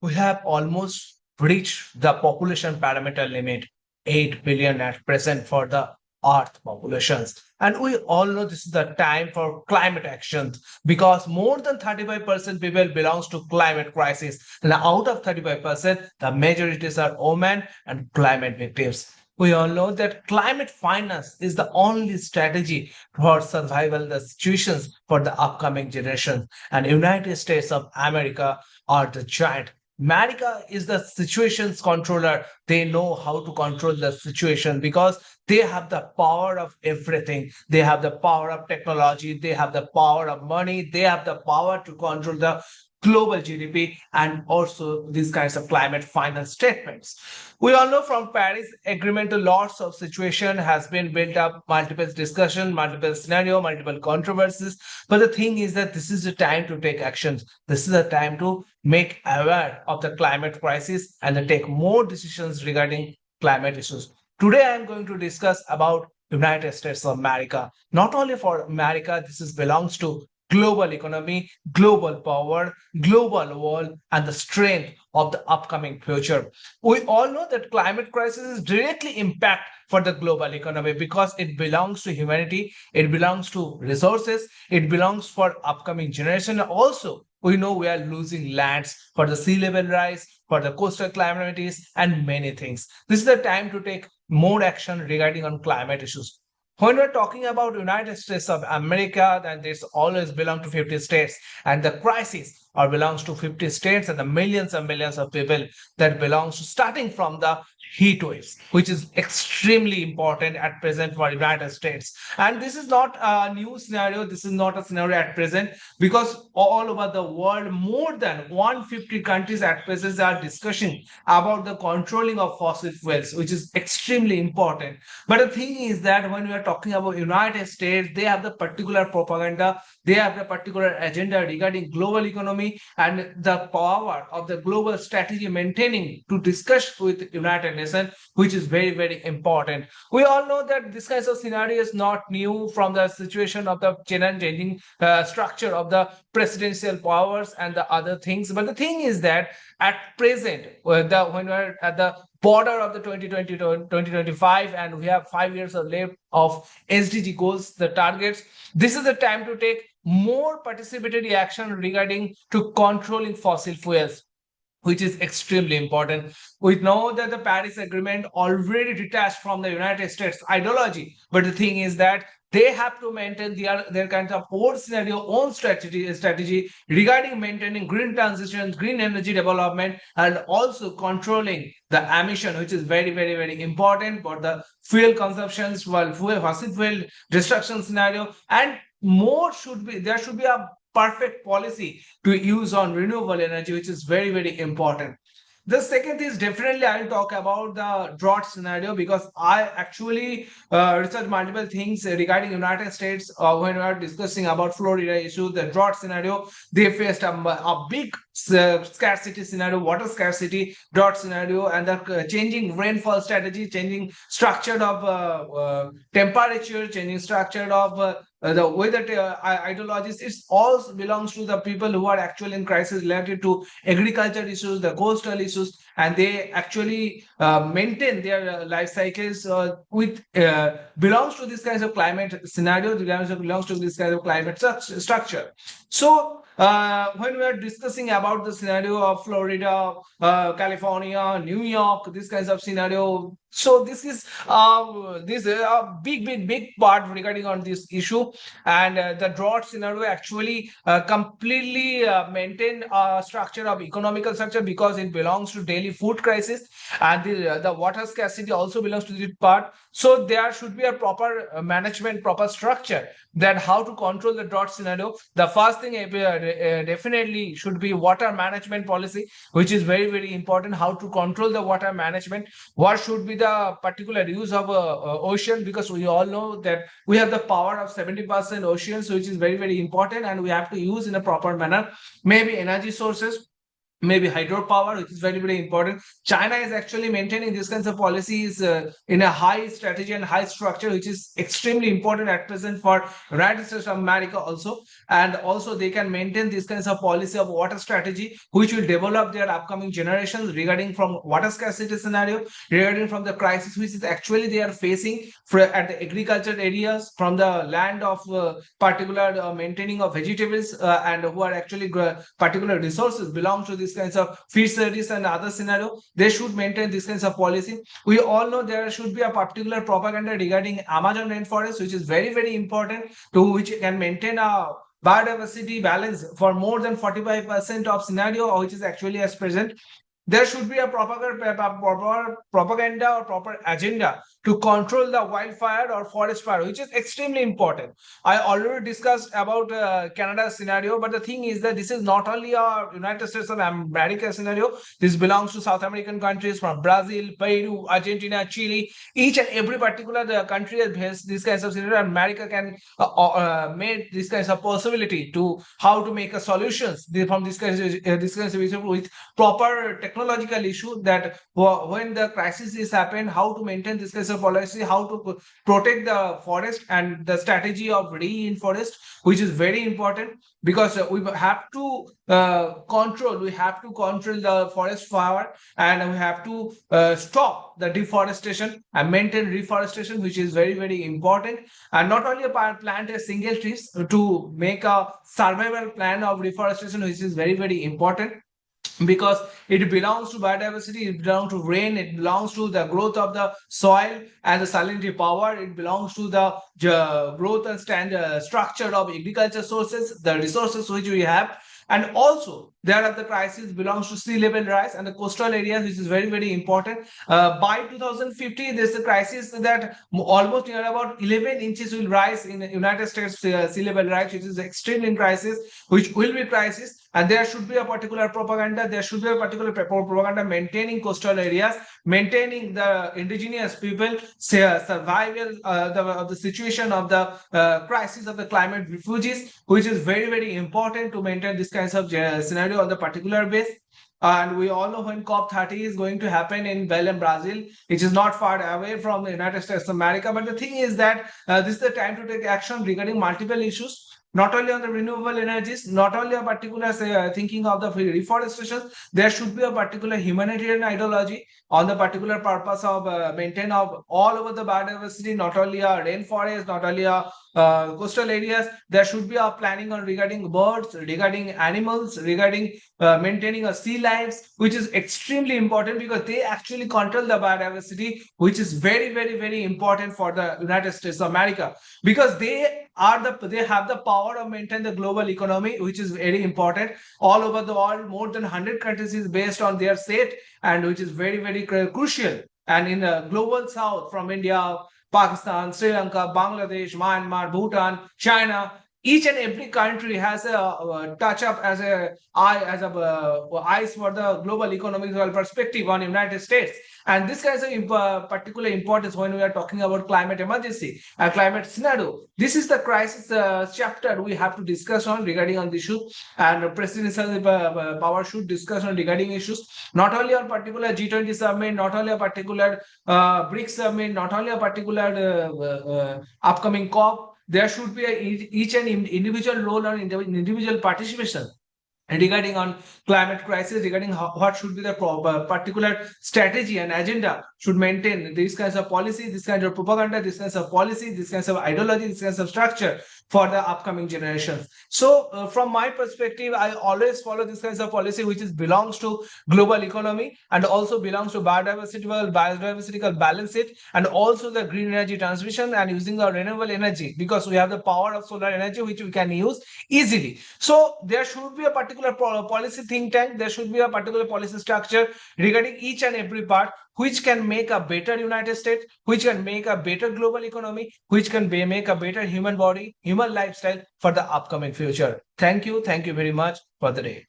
we have almost reached the population parameter limit, 8 billion at present for the Earth populations. And we all know this is the time for climate action because more than 35% people belongs to climate crisis. And out of 35%, the majorities are women and climate victims. We all know that climate finance is the only strategy for survival the situations for the upcoming generation. And United States of America are the giant. America is the situations controller. They know how to control the situation because they have the power of everything. They have the power of technology. They have the power of money. They have the power to control the global GDP and also these kinds of climate finance statements. We all know from Paris Agreement, lots of situation has been built up, multiple discussion, multiple scenario, multiple controversies. But the thing is that this is the time to take actions. This is the time to make aware of the climate crisis and then take more decisions regarding climate issues. Today, I am going to discuss about United States of America. Not only for America, this is belongs to global economy, global power, global world, and the strength of the upcoming future. We all know that climate crisis is directly impact for the global economy because it belongs to humanity, it belongs to resources, it belongs for upcoming generation. Also, we know we are losing lands for the sea level rise, for the coastal calamities, and many things. This is the time to take more action regarding on climate issues. When we're talking about United States of America, then this always belong to 50 states, and the crisis or belongs to 50 states and the millions and millions of people that belongs to starting from the heat waves, which is extremely important at present for United States. And this is not a new scenario. This is not a scenario at present because all over the world, more than 150 countries at present are discussing about the controlling of fossil fuels, which is extremely important. But the thing is that when we are talking about United States, they have the particular propaganda, they have the particular agenda regarding global economy and the power of the global strategy maintaining to discuss with United Nations, which is very, very important. We all know that this kind of scenario is not new from the situation of the changing structure of the presidential powers and the other things. But the thing is that at present, when we're at the border of the 2020 to 2025 and we have 5 years of left of SDG goals, the targets, this is the time to take more participatory action regarding to controlling fossil fuels, which is extremely important. We know that the Paris Agreement already detached from the United States ideology, but the thing is that they have to maintain their kind of own scenario, own strategy regarding maintaining green transition, green energy development, and also controlling the emission, which is very, very, very important for the fuel consumptions, while fossil fuel destruction scenario, and more should be there should be a perfect policy to use on renewable energy, which is very, very important. The second is definitely I'll talk about the drought scenario because I actually researched multiple things regarding United States when we are discussing about Florida issue, the drought scenario. They faced a big scarcity scenario, water scarcity, drought scenario, and the changing rainfall strategy, changing structure of temperature, changing structure of the weather ideologies. It all belongs to the people who are actually in crisis related to agriculture issues, the coastal issues, and they actually maintain their life cycles with belongs to this kind of climate scenario, belongs to this kind of climate structure. So when we are discussing about the scenario of Florida, California, New York, this kinds of scenario, so this is a big part regarding on this issue, and the drought scenario actually completely maintain a structure of economical structure because it belongs to daily food crisis, and the water scarcity also belongs to this part. So there should be a proper management, proper structure that how to control the drought scenario. The first thing definitely should be water management policy, which is very, very important. How to control the water management, what should be the particular use of ocean, because we all know that we have the power of 70% oceans, which is very, very important, and we have to use in a proper manner. Maybe energy sources, maybe hydropower, which is very, very important. China is actually maintaining these kinds of policies in a high strategy and high structure, which is extremely important at present for United States of America also. And also they can maintain these kinds of policy of water strategy, which will develop their upcoming generations regarding from water scarcity scenario, regarding from the crisis which is actually they are facing at the agriculture areas, from the land of particular maintaining of vegetables, and who are actually particular resources belong to these kinds of fisheries and other scenario. They should maintain this kinds of policy. We all know there should be a particular propaganda regarding Amazon rainforest, which is very, very important, to which can maintain a biodiversity balance for more than 45% of scenario, which is actually as present. There should be a propaganda or proper agenda to control the wildfire or forest fire, which is extremely important. I already discussed about Canada's scenario, but the thing is that this is not only a United States of America scenario. This belongs to South American countries from Brazil, Peru, Argentina, Chile. Each and every particular country has this kinds of scenario. And America can make this kinds of possibility to how to make a solutions from this kinds of issue with proper technological issue, that when the crisis is happened, how to maintain this kind of policy, how to protect the forest, and the strategy of reforest, which is very important, because we have to control the forest fire, and we have to stop the deforestation and maintain reforestation, which is very, very important. And not only plant a single trees to make a survival plan of reforestation, which is very, very important, because it belongs to biodiversity, it belongs to rain, it belongs to the growth of the soil and the salinity power, it belongs to the growth and structure of agriculture sources, the resources which we have. And also there are the crisis belongs to sea level rise and the coastal areas, which is very, very important. By 2050, there's a crisis that almost near about 11 inches will rise in the United States sea level rise, which is extreme crisis, which will be crisis. And there should be a particular propaganda, there should be a particular propaganda maintaining coastal areas, maintaining the indigenous people, survival of the situation of the crisis of the climate refugees, which is very, very important to maintain this kinds of scenario on the particular base. And we all know when COP30 is going to happen in Belém, Brazil, which is not far away from the United States of America. But the thing is that this is the time to take action regarding multiple issues, not only on the renewable energies, not only a particular thinking of the reforestation. There should be a particular humanitarian ideology on the particular purpose of maintain of all over the biodiversity, not only a rainforest, not only a coastal areas. There should be a planning on regarding birds, regarding animals, regarding maintaining a sea lives, which is extremely important, because they actually control the biodiversity, which is very, very, very important for the United States of America, because they have the power of maintain the global economy, which is very important. All over the world, more than 100 countries is based on their state, and which is very, very crucial. And in the global south, from India, Pakistan, Sri Lanka, Bangladesh, Myanmar, Bhutan, China, each and every country has a touch up as a eye as a eyes for the global economic perspective on United States. And this has a particular importance when we are talking about climate emergency and climate scenario. This is the crisis chapter we have to discuss on regarding on the issue, and presidential power should discuss on regarding issues, not only on particular G20 summit, not only a particular BRICS summit, not only a particular upcoming COP. There should be each and individual role on individual participation regarding on climate crisis, regarding what should be the particular strategy and agenda should maintain these kinds of policy, this kind of propaganda, this kinds of policy, this kinds of ideology, this kinds of structure for the upcoming generations. So from my perspective, I always follow this kinds of policy, which is belongs to global economy and also belongs to biodiversity balance it, and also the green energy transmission and using the renewable energy, because we have the power of solar energy which we can use easily. So there should be a particular policy think tank, there should be a particular policy structure regarding each and every part, which can make a better United States, which can make a better global economy, which can make a better human body, human lifestyle for the upcoming future. Thank you very much for the day.